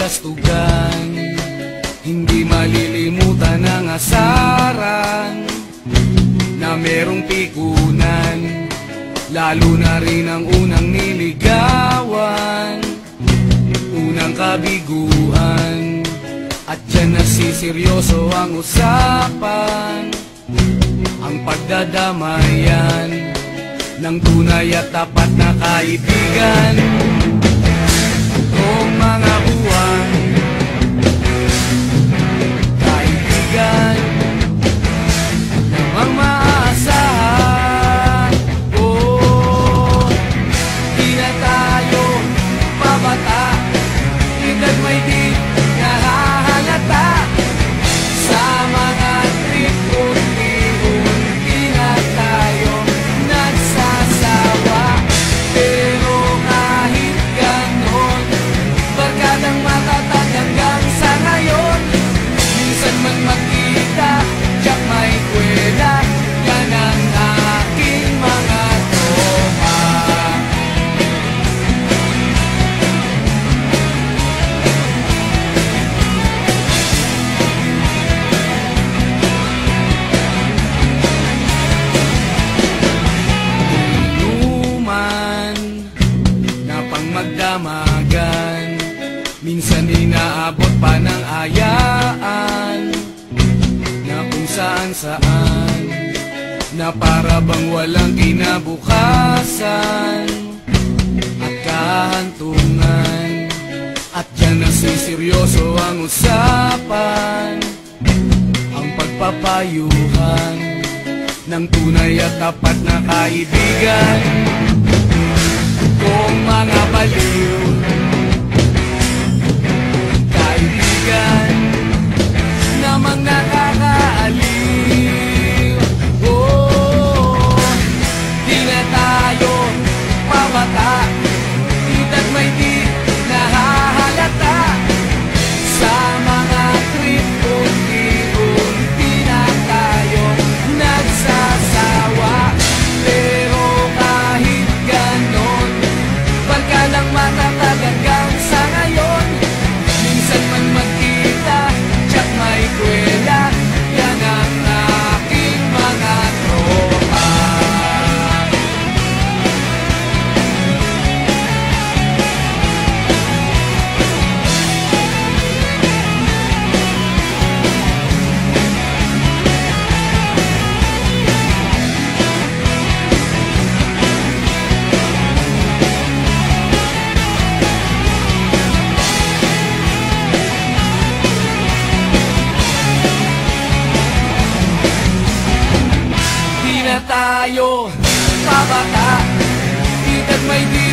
kastugan, hindi malilimutan ang asaran na merong pikunan, lalo na rin ang unang niligawan, unang kabiguan. At dyan nasiseryoso ang usapan, ang pagdadamayan ng tunay at tapat na kaibigan. Kung mga buwan, kaibigan namang maaasahan. Oh, di na tayo mabata, edad may di nahahalata. Sa mga trip unti-unti na tayo nagsasawa. Pero kahit ganon, barkadang matatag hanggang sa ngayon. Minsan man magkita, tiyak may kwela, yan ang aking mga tropa. Inuman na pang magdamagan, minsan inaabot pa ng ayaan, na kung saan-saan, na para bang walang kinabukasan at kahantungan. At dyan nasiseryoso ang usapan, ang pagpapayuhan ng tunay at tapat na kaibigan. Kung mga baliw, kaibigan namang nakakaaliw. Oh, di na tayo mabata, edad may di nahahalata. Sa mga trip unti-unti na tayo nagsasawa. Pero kahit ganon, barkadang matatag hanggang sa ngayon. Minsan man magkita, tiyak may kwela, yan ang aking mga tropa. Di na tayo pabata, edad may di